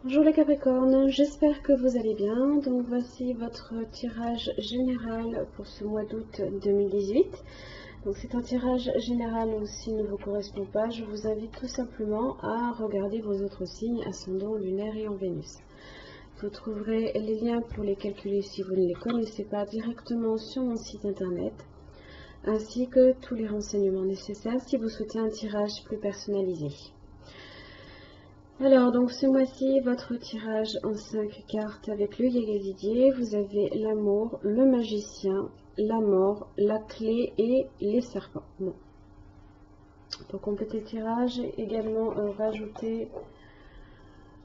Bonjour les Capricornes, j'espère que vous allez bien. Donc voici votre tirage général pour ce mois d'août 2018. Donc c'est un tirage général, donc s'il ne vous correspond pas, je vous invite tout simplement à regarder vos autres signes, ascendant, lunaire et en Vénus. Vous trouverez les liens pour les calculer si vous ne les connaissez pas directement sur mon site internet, ainsi que tous les renseignements nécessaires si vous souhaitez un tirage plus personnalisé. Alors, donc ce mois-ci, votre tirage en 5 cartes avec le Yegalidier, vous avez l'amour, le magicien, la mort, la clé et les serpents. Bon. Pour compléter le tirage, également rajouter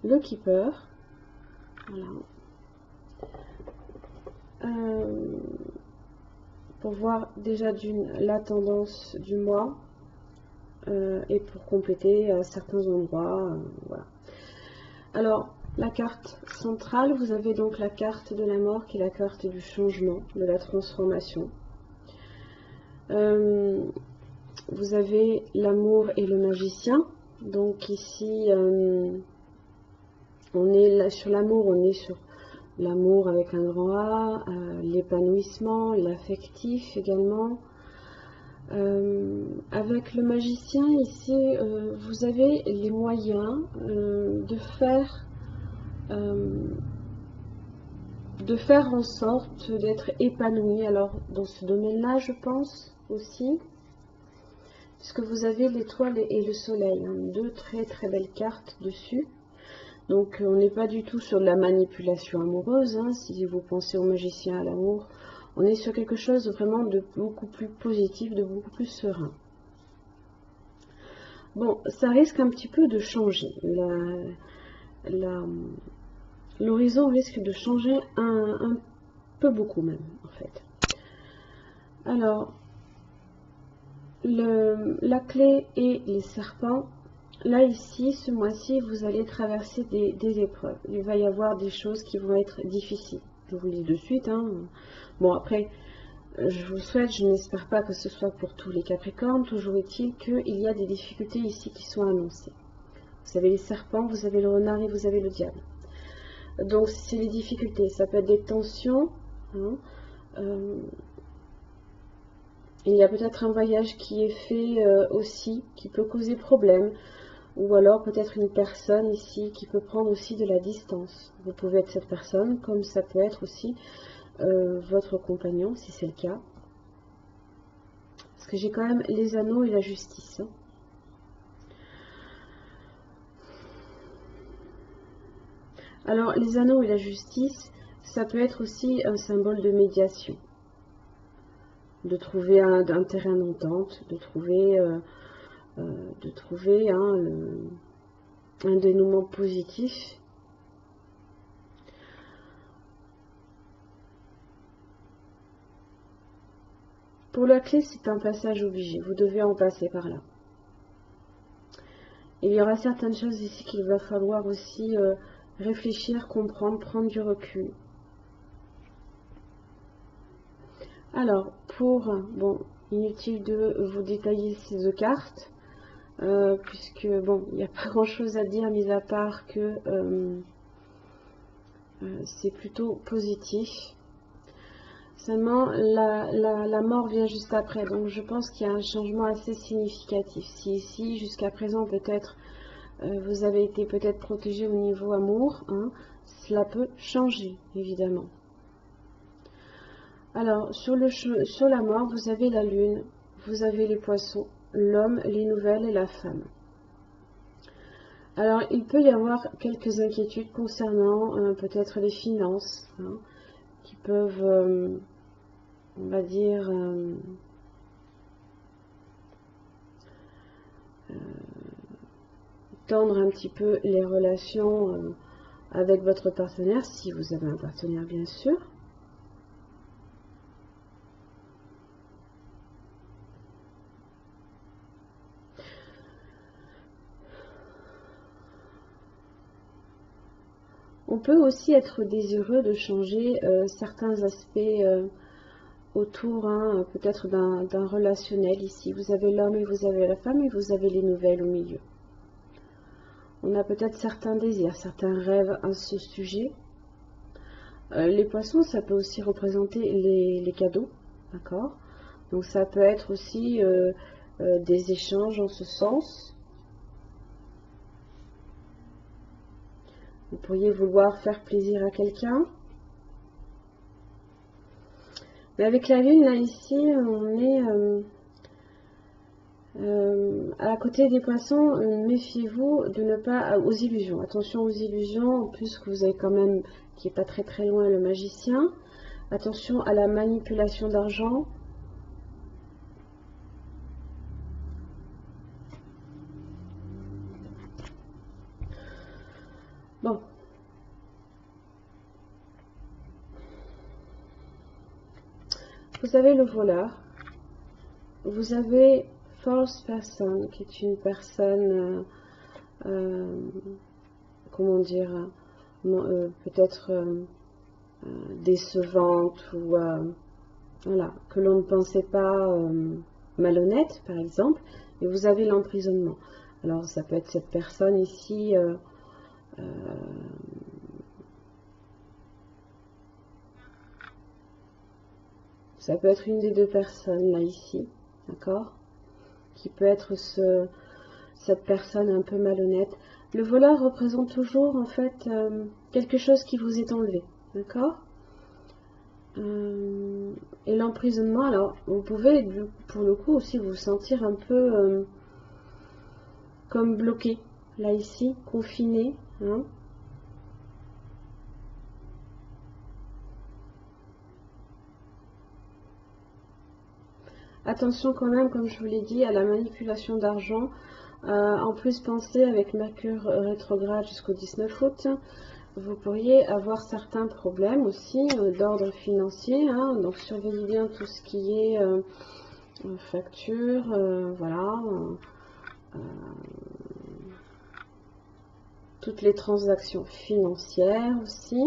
le Keeper. Voilà. Pour voir déjà la tendance du mois et pour compléter certains endroits. Voilà. Alors, la carte centrale, vous avez donc la carte de la mort qui est la carte du changement, de la transformation. Vous avez l'amour et le magicien. Donc ici, on est là sur l'amour, on est sur l'amour avec un grand A, l'épanouissement, l'affectif également. Avec le magicien, ici, vous avez les moyens de faire en sorte d'être épanoui. Alors, dans ce domaine-là, je pense aussi, puisque vous avez l'étoile et le soleil, hein, deux très très belles cartes dessus. Donc, on n'est pas du tout sur de la manipulation amoureuse, hein, si vous pensez au magicien à l'amour. On est sur quelque chose vraiment de beaucoup plus positif, de beaucoup plus serein. Bon, ça risque un petit peu de changer. L'horizon risque de changer un peu beaucoup même, en fait. Alors, la clé et les serpents, là ici, ce mois-ci, vous allez traverser des épreuves. Il va y avoir des choses qui vont être difficiles. Je vous le dis de suite. Hein. Bon, après, je vous souhaite, je n'espère pas que ce soit pour tous les Capricornes. Toujours est-il qu'il y a des difficultés ici qui sont annoncées. Vous avez les serpents, vous avez le renard et vous avez le diable. Donc, c'est les difficultés. Ça peut être des tensions. Hein. Il y a peut-être un voyage qui est fait aussi, qui peut causer problème. Ou alors peut-être une personne ici qui peut prendre aussi de la distance. Vous pouvez être cette personne, comme ça peut être aussi votre compagnon, si c'est le cas. Parce que j'ai quand même les anneaux et la justice. Hein. Alors, les anneaux et la justice, ça peut être aussi un symbole de médiation. De trouver un terrain d'entente, de trouver un dénouement positif. Pour la clé, c'est un passage obligé. Vous devez en passer par là. Il y aura certaines choses ici qu'il va falloir aussi réfléchir, comprendre, prendre du recul. Alors, bon, inutile de vous détailler ces deux cartes, puisque, bon, il n'y a pas grand-chose à dire, mis à part que c'est plutôt positif. Seulement, la mort vient juste après, donc je pense qu'il y a un changement assez significatif. Si ici, jusqu'à présent, peut-être, vous avez été peut-être protégé au niveau amour, hein, cela peut changer, évidemment. Alors, sur la mort, vous avez la lune, vous avez les poissons, l'homme, les nouvelles et la femme. Alors, il peut y avoir quelques inquiétudes concernant peut-être les finances, hein, qui peuvent, on va dire, tendre un petit peu les relations avec votre partenaire, si vous avez un partenaire bien sûr. On peut aussi être désireux de changer certains aspects autour, hein, peut-être d'un relationnel ici. Vous avez l'homme et vous avez la femme et vous avez les nouvelles au milieu. on a peut-être certains désirs, certains rêves à ce sujet. Les poissons, ça peut aussi représenter les cadeaux, d'accord? Donc ça peut être aussi des échanges en ce sens. Vous pourriez vouloir faire plaisir à quelqu'un. Mais avec la lune, là, ici, on est à côté des poissons. Méfiez-vous de ne pas... aux illusions. Attention aux illusions, en plus que vous avez quand même, qui est pas très très loin, le magicien. Attention à la manipulation d'argent. Bon. Vous avez le voleur. Vous avez false person, qui est une personne, comment dire, peut-être décevante ou voilà, que l'on ne pensait pas malhonnête, par exemple. Et vous avez l'emprisonnement. Alors, ça peut être cette personne ici... ça peut être une des deux personnes là ici, d'accord, qui peut être cette personne un peu malhonnête. Le voleur représente toujours en fait quelque chose qui vous est enlevé, d'accord. Et l'emprisonnement, alors vous pouvez pour le coup aussi vous sentir un peu comme bloqué là ici, confiné, hein. Attention quand même, comme je vous l'ai dit, à la manipulation d'argent. En plus, pensez avec Mercure rétrograde jusqu'au 19 août, vous pourriez avoir certains problèmes aussi d'ordre financier. Hein, donc surveillez bien tout ce qui est facture, voilà, toutes les transactions financières aussi.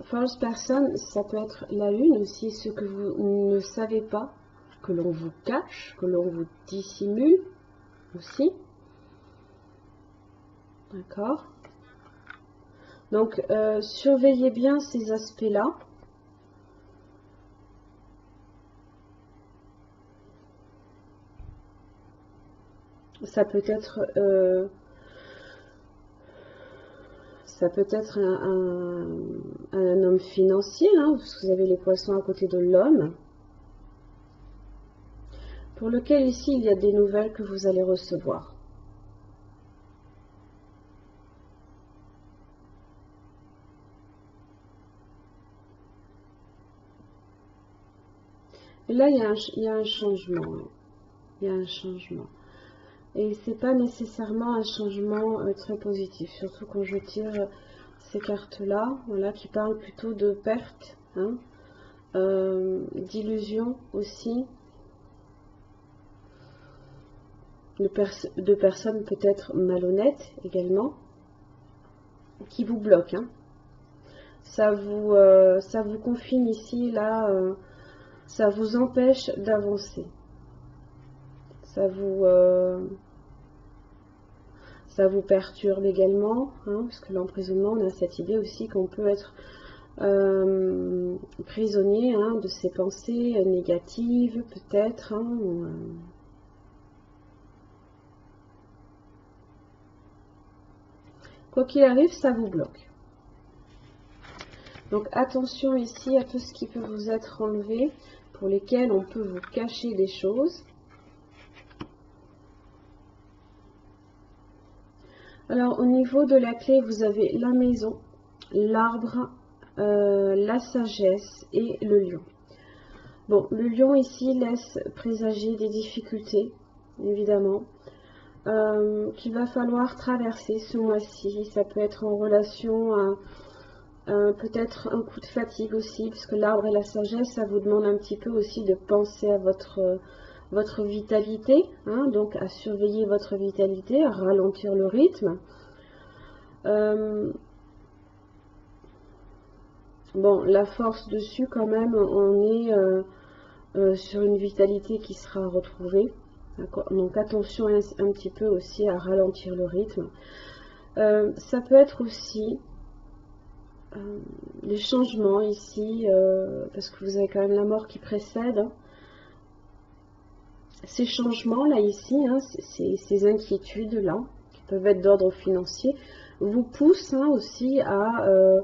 False person, ça peut être la lune aussi, ce que vous ne savez pas, que l'on vous cache, que l'on vous dissimule aussi. D'accord. Donc, surveillez bien ces aspects-là. Ça peut être un homme financier, hein, parce que vous avez les poissons à côté de l'homme, pour lequel ici il y a des nouvelles que vous allez recevoir. Et là, il y a un changement. Hein. Il y a un changement. Et c'est pas nécessairement un changement très positif, surtout quand je tire ces cartes-là, voilà, qui parlent plutôt de perte, hein, d'illusion aussi, de personnes peut-être malhonnêtes également, qui vous bloquent. Hein. Ça vous confine ici, là, ça vous empêche d'avancer. Ça vous perturbe également, hein, parce que l'emprisonnement, on a cette idée aussi qu'on peut être prisonnier hein, de ses pensées négatives, peut-être. Hein, quoi qu'il arrive, ça vous bloque. Donc attention ici à tout ce qui peut vous être enlevé, pour lesquels on peut vous cacher des choses. Alors au niveau de la clé, vous avez la maison, l'arbre, la sagesse et le lion. Bon, le lion ici laisse présager des difficultés, évidemment, qu'il va falloir traverser ce mois-ci. Ça peut être en relation à peut-être un coup de fatigue aussi, parce que l'arbre et la sagesse, ça vous demande un petit peu aussi de penser à votre vitalité, hein, donc à surveiller votre vitalité, à ralentir le rythme. Bon, la force dessus quand même, on est sur une vitalité qui sera retrouvée. Donc attention un petit peu aussi à ralentir le rythme. Ça peut être aussi les changements ici, parce que vous avez quand même la mort qui précède. Hein. Ces changements-là ici, hein, ces inquiétudes-là, qui peuvent être d'ordre financier, vous poussent hein, aussi à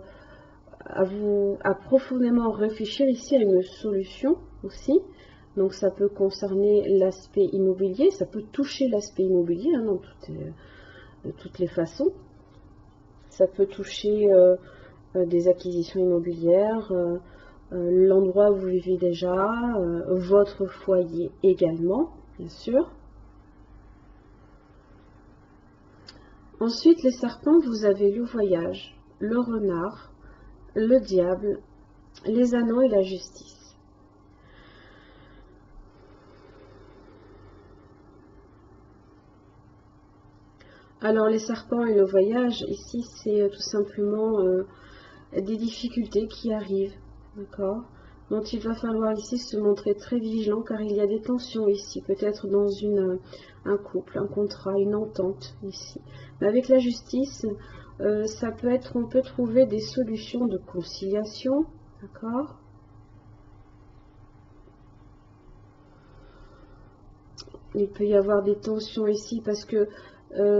profondément réfléchir ici à une solution aussi. Donc ça peut concerner l'aspect immobilier, ça peut toucher l'aspect immobilier hein, de toutes les façons. Ça peut toucher des acquisitions immobilières, l'endroit où vous vivez déjà, votre foyer également, bien sûr. Ensuite, les serpents, vous avez le voyage, le renard, le diable, les anneaux et la justice. Alors les serpents et le voyage, ici c'est tout simplement des difficultés qui arrivent, d'accord, dont il va falloir ici se montrer très vigilant car il y a des tensions ici, peut-être dans un couple, un contrat, une entente ici. Mais avec la justice, ça peut être, on peut trouver des solutions de conciliation, d'accord. Il peut y avoir des tensions ici parce que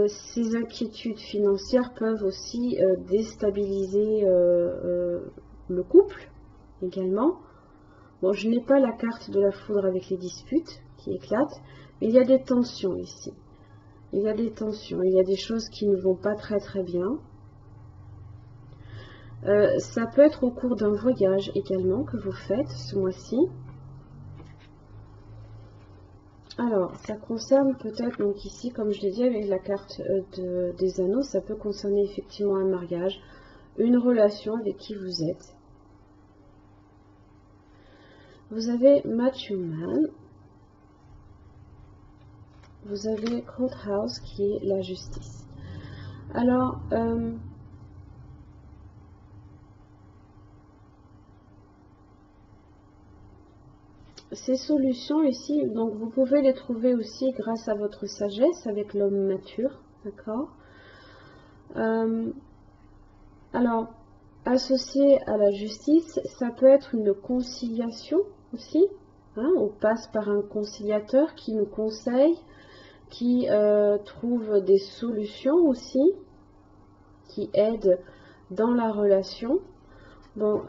ces inquiétudes financières peuvent aussi déstabiliser le couple également. Bon, je n'ai pas la carte de la foudre avec les disputes qui éclatent, mais il y a des tensions ici. Il y a des tensions, il y a des choses qui ne vont pas très très bien. Ça peut être au cours d'un voyage également que vous faites ce mois-ci. Alors, ça concerne peut-être, donc ici, comme je l'ai dit, avec la carte des anneaux, ça peut concerner effectivement un mariage, une relation avec qui vous êtes. Vous avez Mature Man, vous avez Courthouse qui est la justice. Alors, ces solutions ici, donc vous pouvez les trouver aussi grâce à votre sagesse avec l'homme mature, d'accord. Alors, associé à la justice, ça peut être une conciliation aussi. Hein, on passe par un conciliateur qui nous conseille, qui trouve des solutions aussi, qui aide dans la relation. Bon,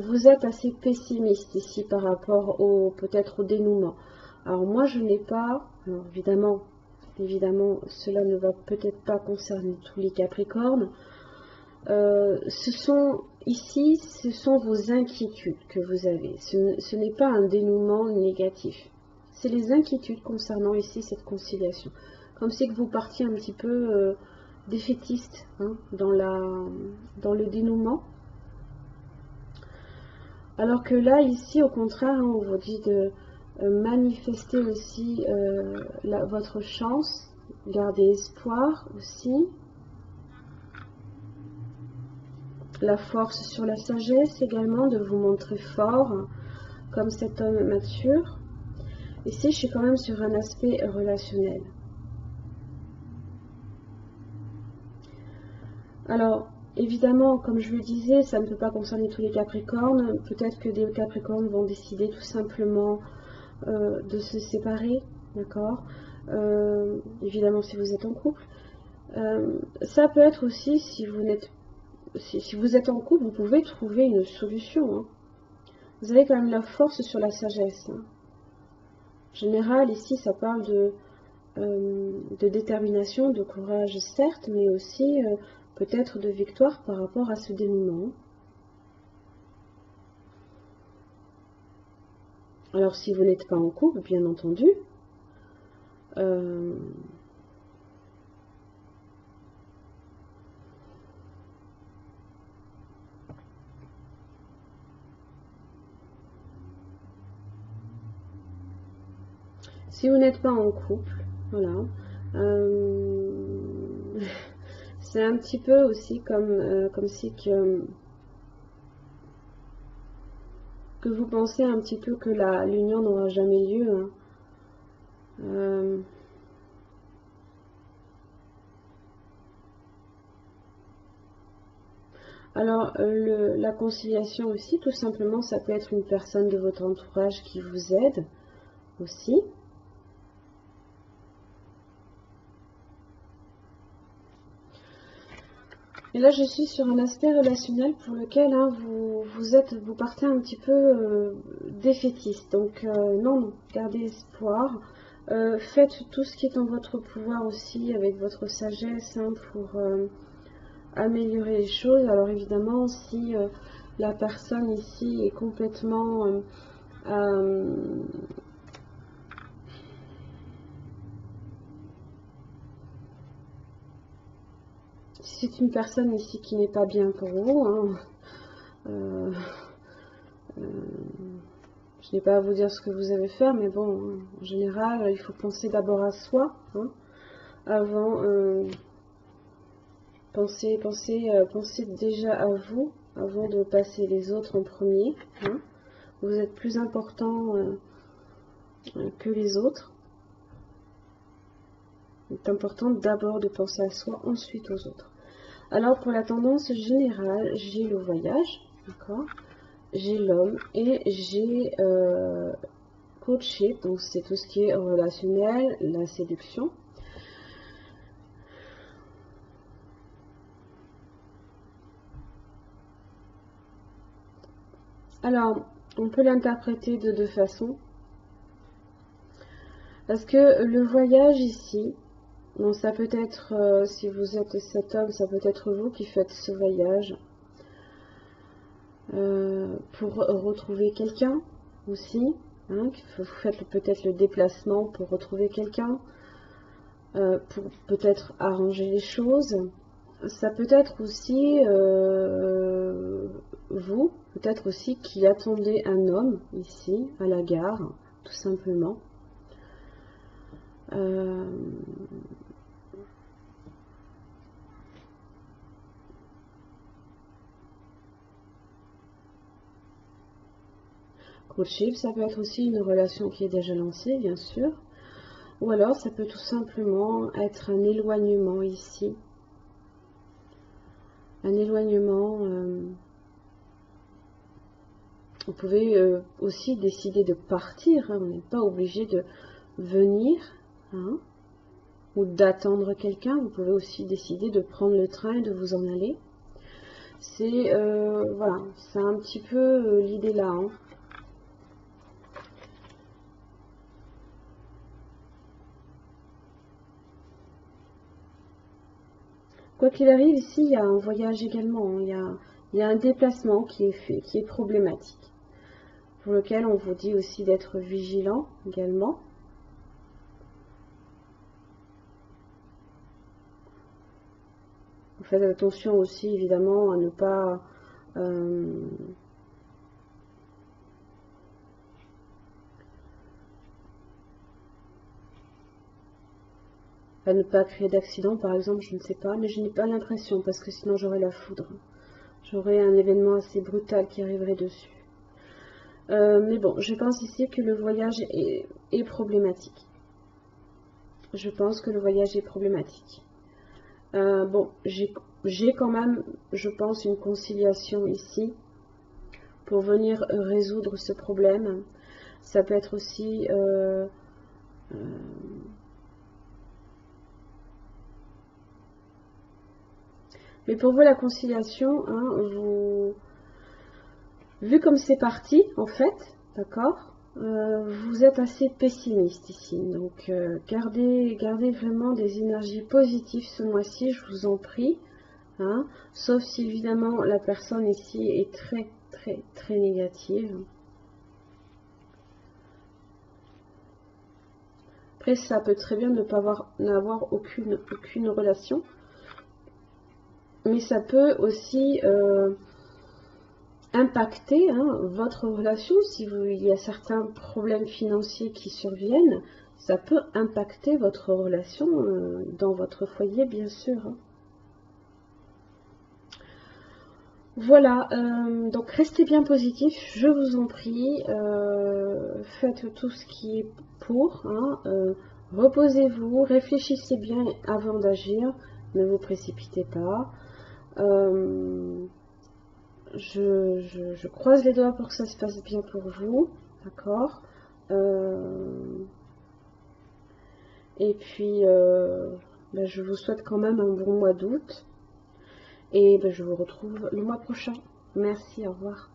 vous êtes assez pessimiste ici par rapport peut-être au dénouement. Alors moi je n'ai pas, alors évidemment cela ne va peut-être pas concerner tous les Capricornes. Ce sont vos inquiétudes que vous avez. Ce n'est pas un dénouement négatif. C'est les inquiétudes concernant ici cette conciliation. Comme si que vous partiez un petit peu défaitiste hein, dans le dénouement. Alors que là, ici, au contraire, hein, on vous dit de manifester aussi votre chance, garder espoir aussi. La force sur la sagesse également, de vous montrer fort, comme cet homme mature. Ici, je suis quand même sur un aspect relationnel. Alors, évidemment, comme je le disais, ça ne peut pas concerner tous les Capricornes. Peut-être que des Capricornes vont décider tout simplement de se séparer, d'accord. Évidemment, si vous êtes en couple. Ça peut être aussi, si vous êtes en couple, vous pouvez trouver une solution. Hein. Vous avez quand même la force sur la sagesse. Hein. En général, ici, ça parle de détermination, de courage, certes, mais aussi peut-être de victoire par rapport à ce dénouement. Alors, si vous n'êtes pas en couple, bien entendu, si vous n'êtes pas en couple, voilà, c'est un petit peu aussi comme si que vous pensez un petit peu que l'union n'aura jamais lieu. Hein. Alors, la conciliation aussi, tout simplement, ça peut être une personne de votre entourage qui vous aide aussi. Et là, je suis sur un aspect relationnel pour lequel hein, vous partez un petit peu défaitiste. Donc, non, gardez espoir. Faites tout ce qui est en votre pouvoir aussi avec votre sagesse hein, pour améliorer les choses. Alors évidemment, si la personne ici est complètement si c'est une personne ici qui n'est pas bien pour vous, hein, je n'ai pas à vous dire ce que vous avez faire, mais bon, en général, il faut penser d'abord à soi, hein, avant, pensez déjà à vous, avant de passer les autres en premier, hein. Vous êtes plus important que les autres. Il est important d'abord de penser à soi, ensuite aux autres. Alors pour la tendance générale, j'ai le voyage, d'accord, j'ai l'homme et j'ai coachship, donc c'est tout ce qui est relationnel, la séduction. Alors, on peut l'interpréter de deux façons. Parce que le voyage ici, donc ça peut être, si vous êtes cet homme, ça peut être vous qui faites ce voyage pour retrouver quelqu'un aussi. Hein, vous faites peut-être le déplacement pour retrouver quelqu'un, pour peut-être arranger les choses. Ça peut être aussi vous, peut-être aussi qui attendez un homme ici à la gare, tout simplement. Courtship, ça peut être aussi une relation qui est déjà lancée, bien sûr. Ou alors, ça peut tout simplement être un éloignement ici. Un éloignement. Vous pouvez aussi décider de partir. Hein, on n'est pas obligé de venir. Hein, ou d'attendre quelqu'un. Vous pouvez aussi décider de prendre le train et de vous en aller. C'est voilà, c'est un petit peu l'idée là. Hein. Quoi qu'il arrive, ici, il y a un voyage également. Hein. Il y a un déplacement qui est problématique. Pour lequel on vous dit aussi d'être vigilant également. Faites attention aussi évidemment à ne pas créer d'accident par exemple, je ne sais pas, mais je n'ai pas l'impression parce que sinon j'aurais la foudre. J'aurais un événement assez brutal qui arriverait dessus. Mais bon, je pense ici que le voyage est problématique. Je pense que le voyage est problématique. Bon, j'ai quand même, je pense, une conciliation ici pour venir résoudre ce problème. Ça peut être aussi mais pour vous, la conciliation, hein, vu comme c'est parti, en fait, d'accord, vous êtes assez pessimiste ici. Donc, gardez vraiment des énergies positives ce mois-ci, je vous en prie. Hein, sauf si, évidemment, la personne ici est très, très, très négative. Après, ça peut très bien ne pas n'avoir aucune relation. Mais ça peut aussi impacter hein, votre relation. Si il y a certains problèmes financiers qui surviennent, ça peut impacter votre relation dans votre foyer, bien sûr. Hein. Voilà, donc restez bien positif, je vous en prie. Faites tout ce qui est pour. Hein, reposez-vous, réfléchissez bien avant d'agir, ne vous précipitez pas. Je croise les doigts pour que ça se passe bien pour vous, d'accord. Et puis, je vous souhaite quand même un bon mois d'août. Et je vous retrouve le mois prochain. Merci, au revoir.